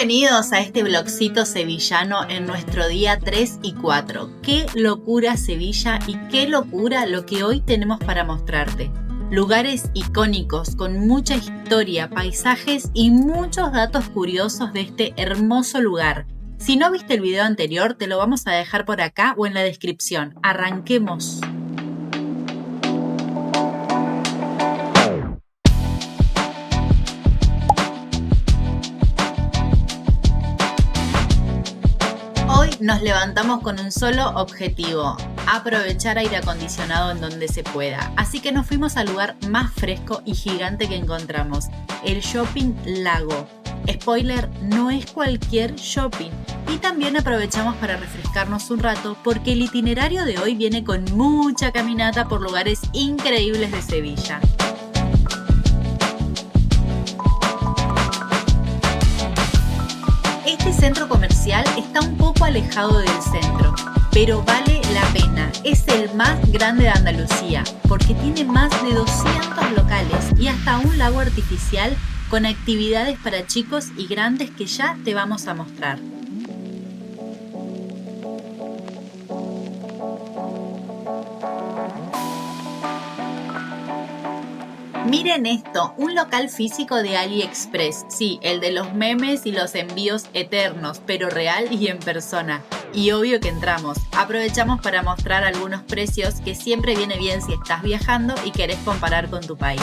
Bienvenidos a este blogcito sevillano en nuestro día 3 y 4. Qué locura Sevilla y qué locura lo que hoy tenemos para mostrarte. Lugares icónicos con mucha historia, paisajes y muchos datos curiosos de este hermoso lugar. Si no viste el video anterior, te lo vamos a dejar por acá o en la descripción. ¡Arranquemos! Hoy nos levantamos con un solo objetivo: aprovechar aire acondicionado en donde se pueda. Así que nos fuimos al lugar más fresco y gigante que encontramos, el Shopping Lago. Spoiler, no es cualquier shopping. Y también aprovechamos para refrescarnos un rato porque el itinerario de hoy viene con mucha caminata por lugares increíbles de Sevilla. Este centro comercial está un poco alejado del centro, pero vale la pena. Es el más grande de Andalucía porque tiene más de 200 locales y hasta un lago artificial con actividades para chicos y grandes que ya te vamos a mostrar. Miren esto, un local físico de AliExpress. Sí, el de los memes y los envíos eternos, pero real y en persona. Y obvio que entramos. Aprovechamos para mostrar algunos precios que siempre viene bien si estás viajando y querés comparar con tu país.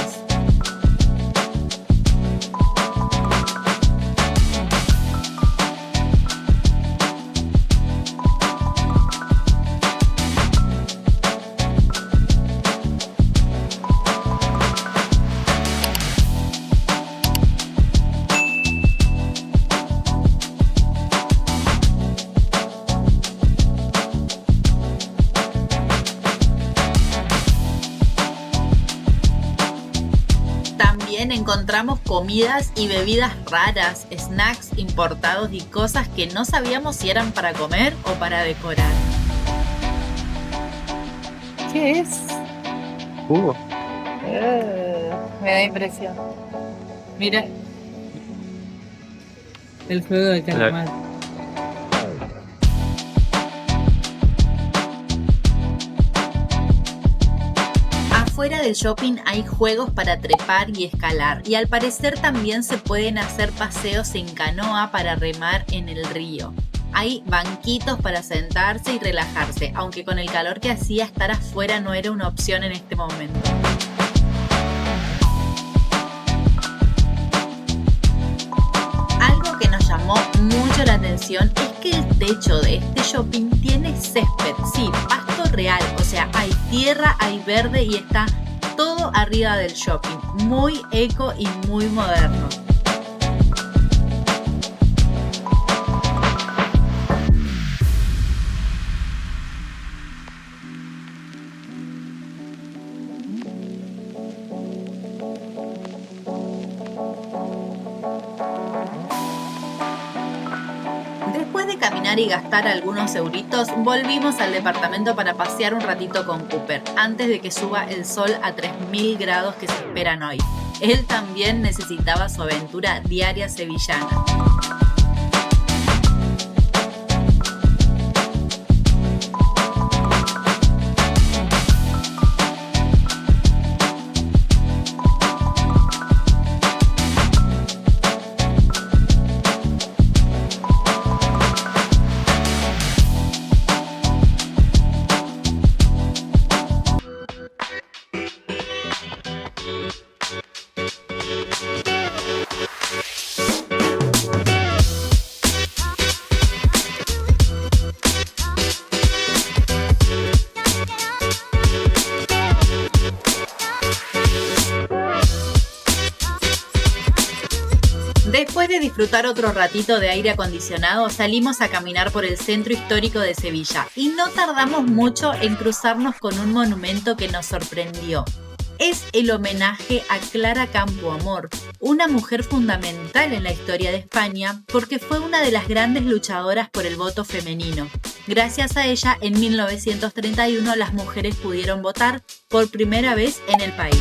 También encontramos comidas y bebidas raras, snacks importados y cosas que no sabíamos si eran para comer o para decorar. ¿Qué es? Jugo. Me da impresión. Mira. El juego de calamar. Afuera del shopping hay juegos para trepar y escalar, y al parecer también se pueden hacer paseos en canoa para remar en el río. Hay banquitos para sentarse y relajarse, aunque con el calor que hacía estar afuera no era una opción en este momento. Algo que nos llamó mucho la atención es que el techo de este shopping tiene césped, sí, pasto real, o sea, hay tierra, hay verde y está todo arriba del shopping, muy eco y muy moderno. Después de caminar y gastar algunos euritos, volvimos al departamento para pasear un ratito con Cooper, antes de que suba el sol a 3000 grados que se esperan hoy. Él también necesitaba su aventura diaria sevillana. Después de disfrutar otro ratito de aire acondicionado, salimos a caminar por el centro histórico de Sevilla y no tardamos mucho en cruzarnos con un monumento que nos sorprendió. Es el homenaje a Clara Campoamor, una mujer fundamental en la historia de España porque fue una de las grandes luchadoras por el voto femenino. Gracias a ella, en 1931 las mujeres pudieron votar por primera vez en el país.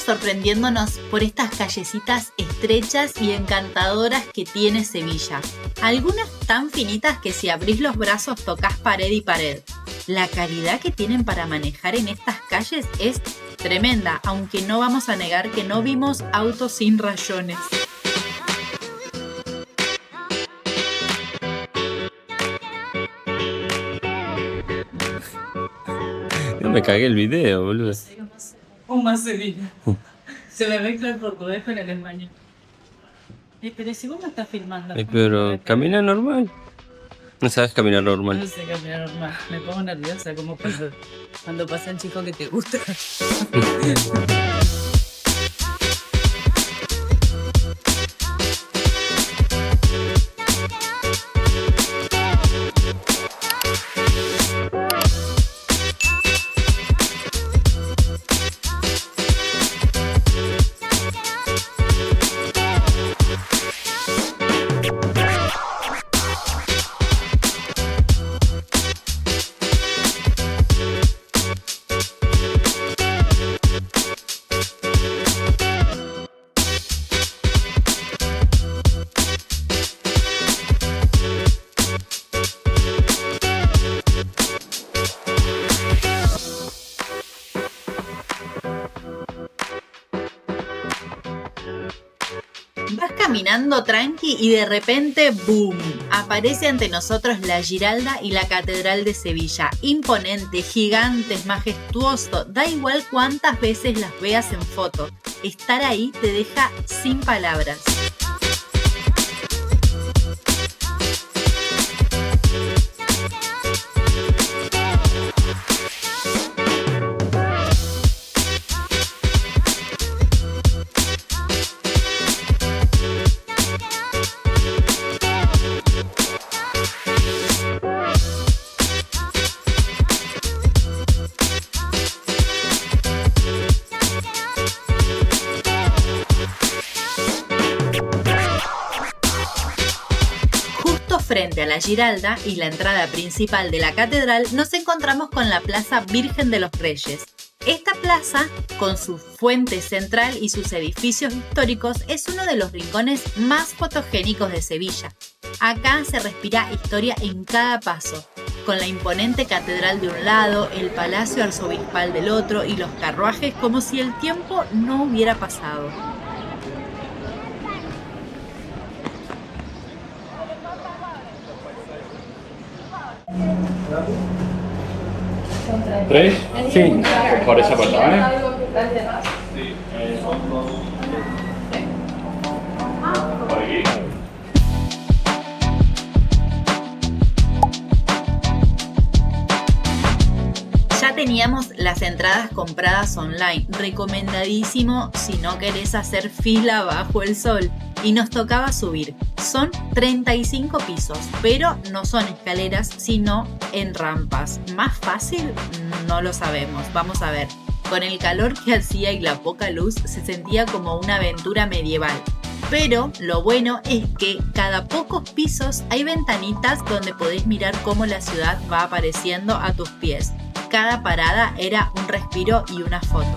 sorprendiéndonos por estas callecitas estrechas y encantadoras que tiene Sevilla. Algunas tan finitas que si abrís los brazos tocas pared y pared. La calidad que tienen para manejar en estas calles es tremenda, aunque no vamos a negar que no vimos autos sin rayones. No me cagué el video, boludo. Un más Sevilla. Se me mezcla el portugués con el español. Pero si vos me estás filmando. Pero camina normal. No sabes caminar No normal. sé caminar normal. Me pongo nerviosa como pasa cuando pasa un chico que te gusta. Vas caminando tranqui y de repente, ¡boom!, aparece ante nosotros la Giralda y la Catedral de Sevilla. Imponente, gigantes, majestuoso, da igual cuántas veces las veas en foto. Estar ahí te deja sin palabras. Frente a la Giralda y la entrada principal de la catedral nos encontramos con la Plaza Virgen de los Reyes. Esta plaza, con su fuente central y sus edificios históricos, es uno de los rincones más fotogénicos de Sevilla. Acá se respira historia en cada paso, con la imponente catedral de un lado, el palacio arzobispal del otro y los carruajes como si el tiempo no hubiera pasado. ¿Tres? Sí, por esa puerta, ¿vale? Por aquí. Ya teníamos las entradas compradas online, recomendadísimo si no querés hacer fila bajo el sol. Y nos tocaba subir. Son 35 pisos, pero no son escaleras, sino en rampas. ¿Más fácil? No lo sabemos, vamos a ver. Con el calor que hacía y la poca luz, se sentía como una aventura medieval. Pero lo bueno es que cada pocos pisos hay ventanitas donde podés mirar cómo la ciudad va apareciendo a tus pies. Cada parada era un respiro y una foto.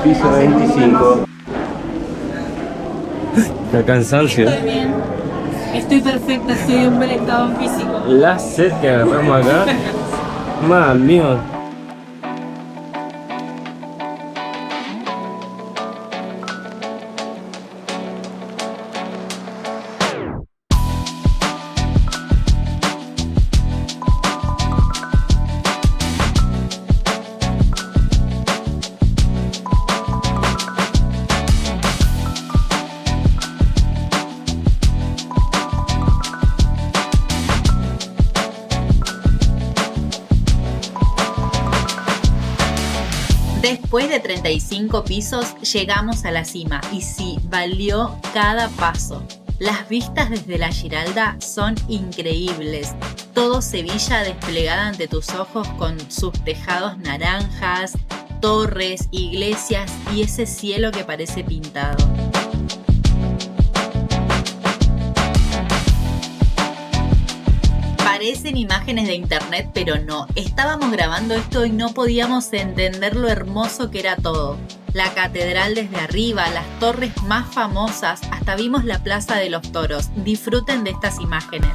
Piso 25. Está cansancio. Estoy bien. Estoy perfecta, estoy en buen estado físico. La sed que agarramos acá. Mal mío. Después de 35 pisos llegamos a la cima y sí, valió cada paso. Las vistas desde la Giralda son increíbles. Todo Sevilla desplegada ante tus ojos con sus tejados naranjas, torres, iglesias y ese cielo que parece pintado. Parecen imágenes de internet, pero no. Estábamos grabando esto y no podíamos entender lo hermoso que era todo. La catedral desde arriba, las torres más famosas, hasta vimos la Plaza de los Toros. Disfruten de estas imágenes.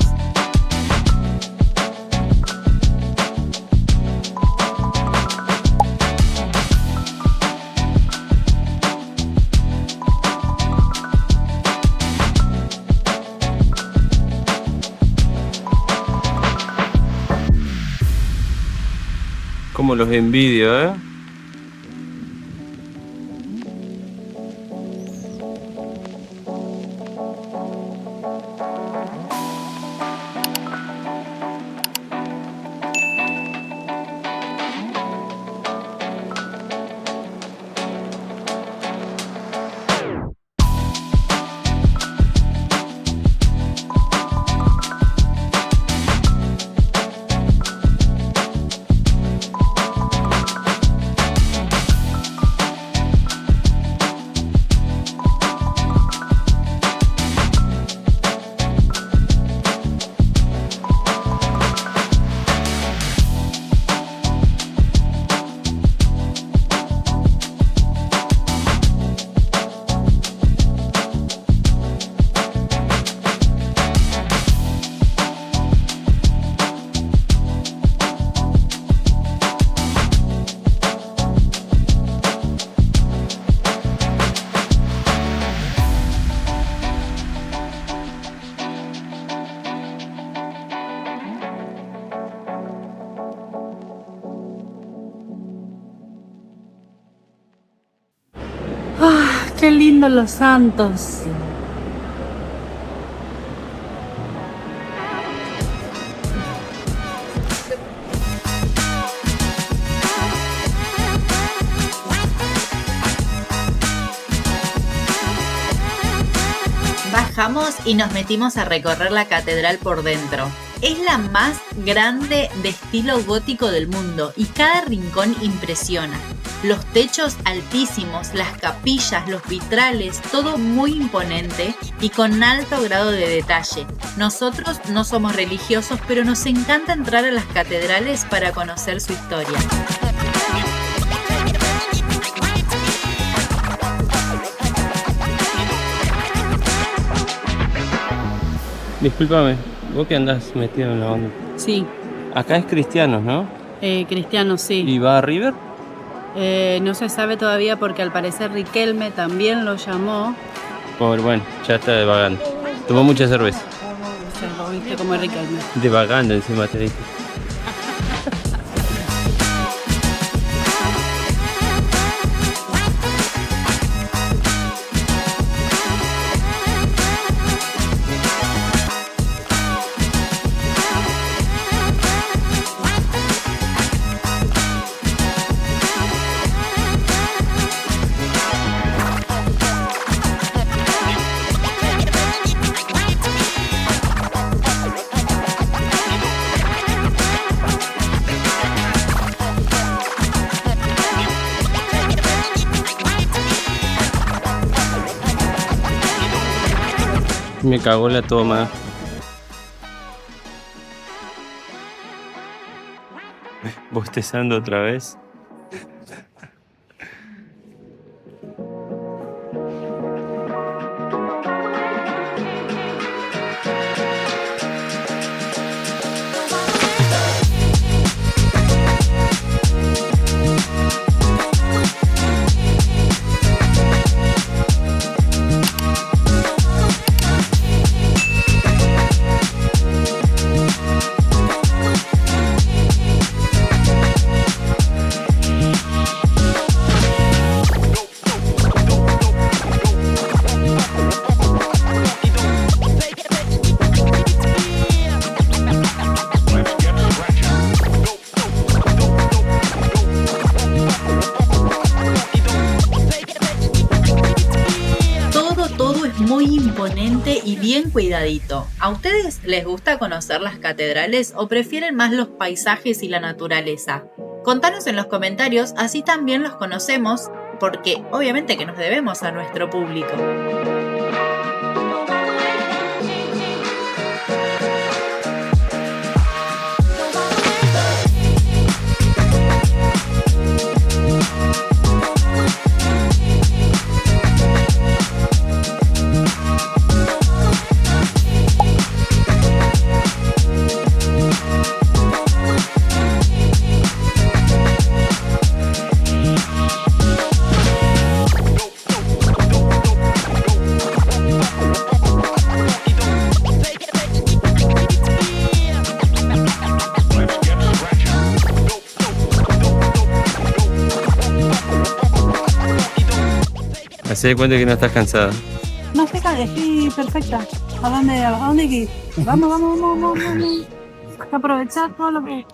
Como los envidio, ¿eh? Qué lindos los santos. Bajamos y nos metimos a recorrer la catedral por dentro. Es la más grande de estilo gótico del mundo y cada rincón impresiona. Los techos altísimos, las capillas, los vitrales, todo muy imponente y con alto grado de detalle. Nosotros no somos religiosos, pero nos encanta entrar a las catedrales para conocer su historia. Discúlpame, vos que andás metido en la onda. Sí, Acá es cristianos, ¿no? cristianos, sí. ¿Y va a River? No se sabe todavía porque al parecer Riquelme también lo llamó. Bueno, ya está divagando. Tomó mucha cerveza. O sea, vos viste cómo es Riquelme. Divagando encima te dije. Me cagó la toma. Bostezando otra vez. Y bien cuidadito. ¿A ustedes les gusta conocer las catedrales o prefieren más los paisajes y la naturaleza? Contanos en los comentarios, así también los conocemos, porque obviamente que nos debemos a nuestro público. Hacé cuenta que no estás cansada. No sé, estoy perfecta. ¿A dónde hay que ir? Vamos. Hay que aprovechar todo lo que...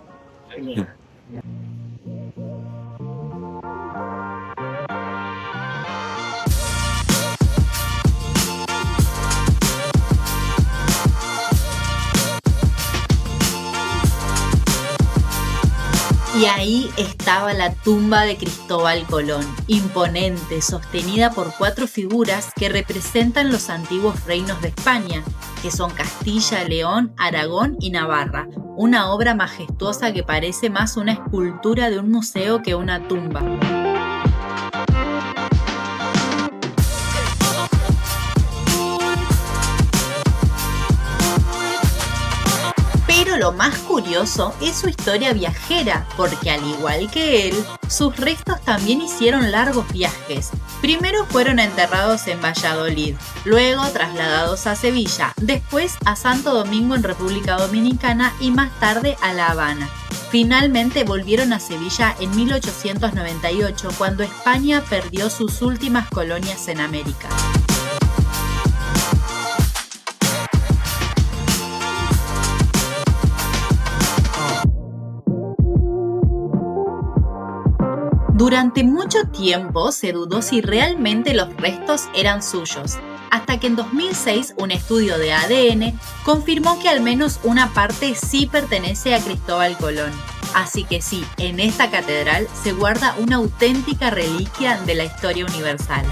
Y ahí estaba la tumba de Cristóbal Colón, imponente, sostenida por 4 figuras que representan los antiguos reinos de España, que son Castilla, León, Aragón y Navarra. Una obra majestuosa que parece más una escultura de un museo que una tumba. Pero lo más curioso es su historia viajera, porque al igual que él, sus restos también hicieron largos viajes. Primero fueron enterrados en Valladolid, luego trasladados a Sevilla, después a Santo Domingo en República Dominicana y más tarde a La Habana. Finalmente volvieron a Sevilla en 1898, cuando España perdió sus últimas colonias en América. Durante mucho tiempo se dudó si realmente los restos eran suyos, hasta que en 2006 un estudio de ADN confirmó que al menos una parte sí pertenece a Cristóbal Colón. Así que sí, en esta catedral se guarda una auténtica reliquia de la historia universal.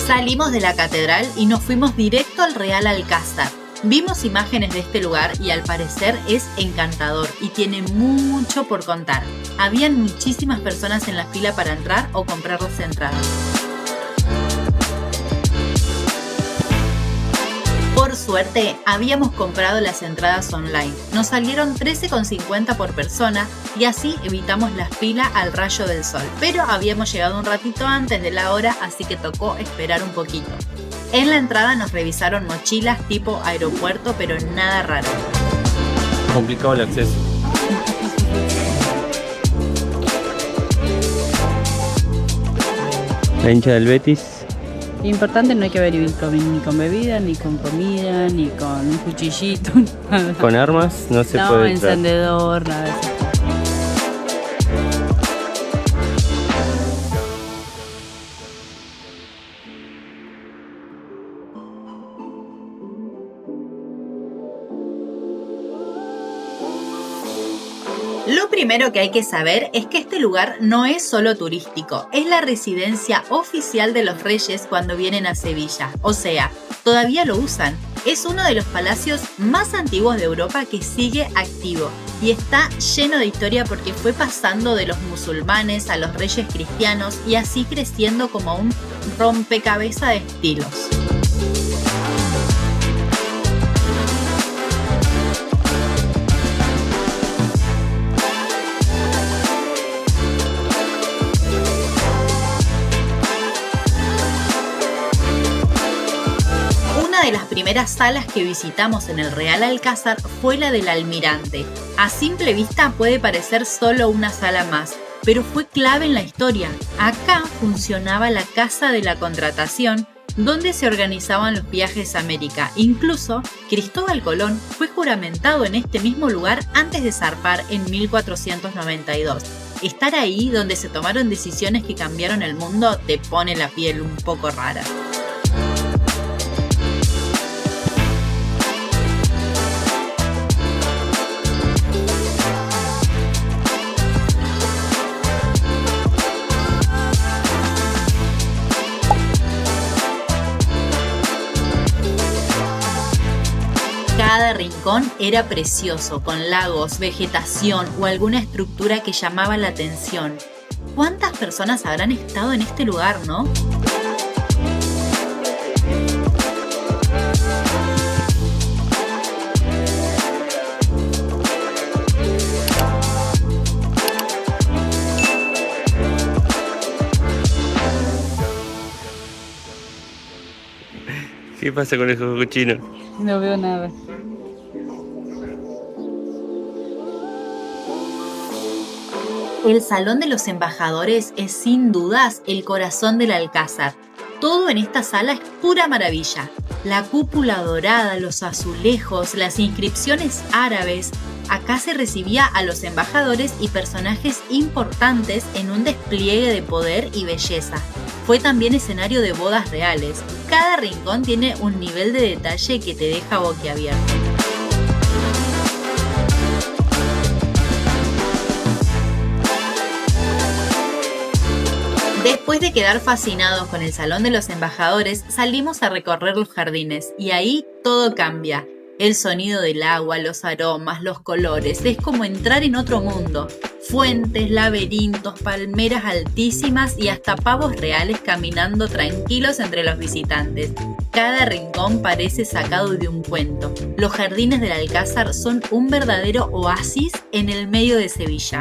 Salimos de la catedral y nos fuimos directo al Real Alcázar. Vimos imágenes de este lugar y al parecer es encantador y tiene mucho por contar. Habían muchísimas personas en la fila para entrar o comprar las entradas. Por suerte, habíamos comprado las entradas online. Nos salieron 13,50 por persona y así evitamos la fila al rayo del sol. Pero habíamos llegado un ratito antes de la hora, así que tocó esperar un poquito. En la entrada nos revisaron mochilas tipo aeropuerto, pero nada raro. Complicado el acceso. La hincha del Betis. Importante, no hay que venir ni con bebida, ni con comida, ni con un cuchillito, nada. Con armas no se puede entrar. No, encendedor, nada de eso. Lo primero que hay que saber es que este lugar no es solo turístico, es la residencia oficial de los reyes cuando vienen a Sevilla, o sea, todavía lo usan. Es uno de los palacios más antiguos de Europa que sigue activo y está lleno de historia porque fue pasando de los musulmanes a los reyes cristianos y así creciendo como un rompecabezas de estilos. Una de las primeras salas que visitamos en el Real Alcázar fue la del Almirante. A simple vista puede parecer solo una sala más, pero fue clave en la historia. Acá funcionaba la Casa de la Contratación, donde se organizaban los viajes a América. Incluso Cristóbal Colón fue juramentado en este mismo lugar antes de zarpar en 1492. Estar ahí donde se tomaron decisiones que cambiaron el mundo te pone la piel un poco rara. Cada rincón era precioso, con lagos, vegetación o alguna estructura que llamaba la atención. ¿Cuántas personas habrán estado en este lugar, no? ¿Qué pasa con el cochino? No veo nada. El Salón de los Embajadores es sin dudas el corazón del Alcázar. Todo en esta sala es pura maravilla. La cúpula dorada, los azulejos, las inscripciones árabes. Acá se recibía a los embajadores y personajes importantes en un despliegue de poder y belleza. Fue también escenario de bodas reales. Cada rincón tiene un nivel de detalle que te deja boquiabierto. Después de quedar fascinados con el Salón de los Embajadores, salimos a recorrer los jardines y ahí todo cambia. El sonido del agua, los aromas, los colores, es como entrar en otro mundo. Fuentes, laberintos, palmeras altísimas y hasta pavos reales caminando tranquilos entre los visitantes. Cada rincón parece sacado de un cuento. Los jardines del Alcázar son un verdadero oasis en el medio de Sevilla.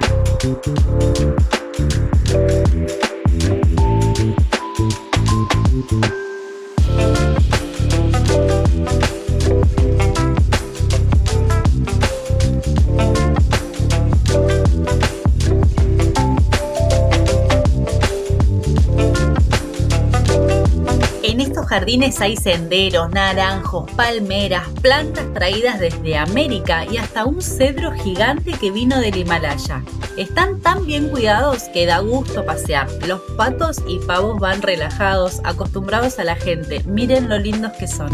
En estos jardines hay senderos, naranjos, palmeras, plantas traídas desde América y hasta un cedro gigante que vino del Himalaya. Están tan bien cuidados que da gusto pasear. Los patos y pavos van relajados, acostumbrados a la gente. Miren lo lindos que son.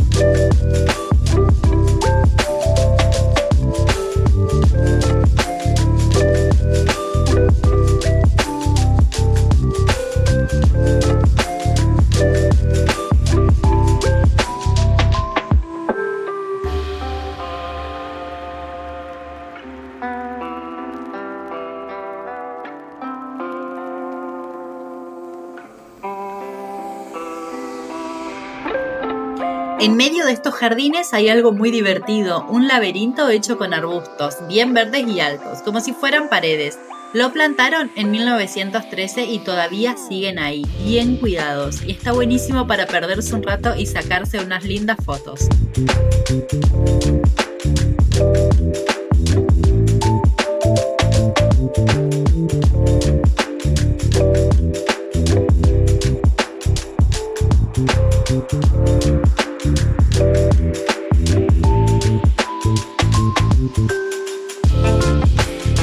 En medio de estos jardines hay algo muy divertido, un laberinto hecho con arbustos, bien verdes y altos, como si fueran paredes. Lo plantaron en 1913 y todavía siguen ahí, bien cuidados, y está buenísimo para perderse un rato y sacarse unas lindas fotos.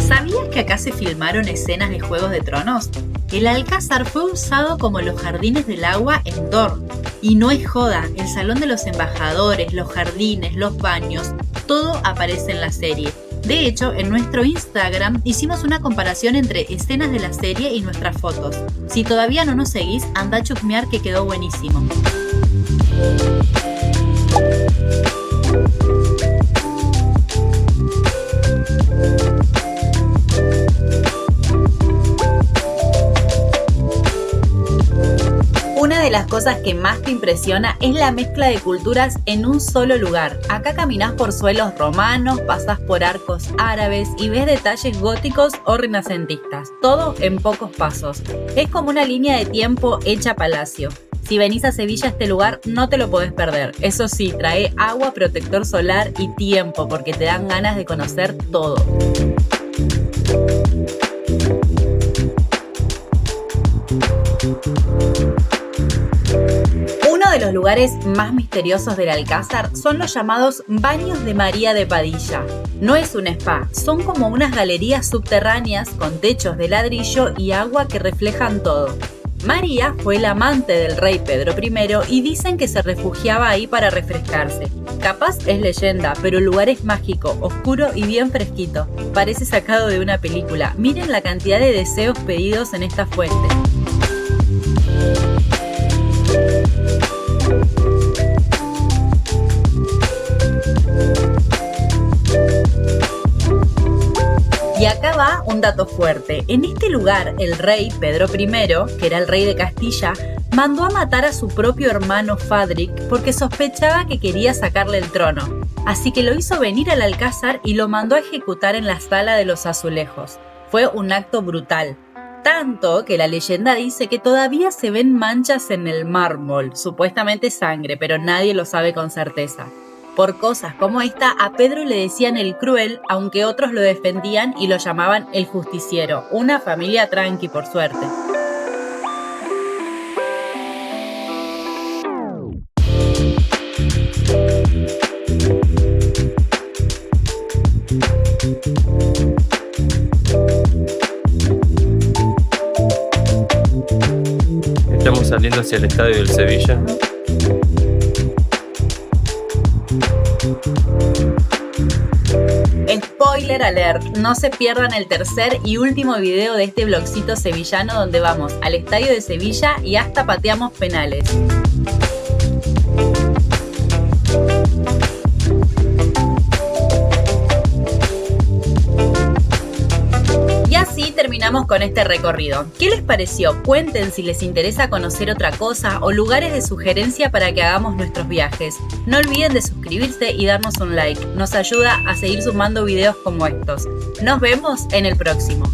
¿Sabías que acá se filmaron escenas de Juegos de Tronos? El Alcázar fue usado como los jardines del agua en Dorne. Y no es joda, el Salón de los Embajadores, los jardines, los baños, todo aparece en la serie. De hecho, en nuestro Instagram hicimos una comparación entre escenas de la serie y nuestras fotos. Si todavía no nos seguís, anda a chusmear que quedó buenísimo. Una de las cosas que más te impresiona es la mezcla de culturas en un solo lugar. Acá caminás por suelos romanos, pasás por arcos árabes y ves detalles góticos o renacentistas. Todo en pocos pasos. Es como una línea de tiempo hecha palacio. Si venís a Sevilla, este lugar no te lo podés perder. Eso sí, trae agua, protector solar y tiempo porque te dan ganas de conocer todo. Uno de los lugares lugares más misteriosos del Alcázar son los llamados Baños de María de Padilla. No es un spa, son como unas galerías subterráneas con techos de ladrillo y agua que reflejan todo. María fue la amante del rey Pedro I y dicen que se refugiaba ahí para refrescarse. Capaz es leyenda, pero el lugar es mágico, oscuro y bien fresquito. Parece sacado de una película. Miren la cantidad de deseos pedidos en esta fuente. Y acá va un dato fuerte. En este lugar, el rey Pedro I, que era el rey de Castilla, mandó a matar a su propio hermano Fadric porque sospechaba que quería sacarle el trono. Así que lo hizo venir al Alcázar y lo mandó a ejecutar en la Sala de los Azulejos. Fue un acto brutal. Tanto que la leyenda dice que todavía se ven manchas en el mármol, supuestamente sangre, pero nadie lo sabe con certeza. Por cosas como esta, a Pedro le decían el cruel, aunque otros lo defendían y lo llamaban el justiciero. Una familia tranqui, por suerte. Estamos saliendo hacia el estadio del Sevilla. Spoiler alert, no se pierdan el tercer y último video de este vlogcito sevillano donde vamos al estadio de Sevilla y hasta pateamos penales. Y así terminamos con este recorrido. ¿Qué les pareció? Cuenten si les interesa conocer otra cosa o lugares de sugerencia para que hagamos nuestros viajes. No olviden de suscribirse y darnos un like. Nos ayuda a seguir sumando videos como estos. Nos vemos en el próximo.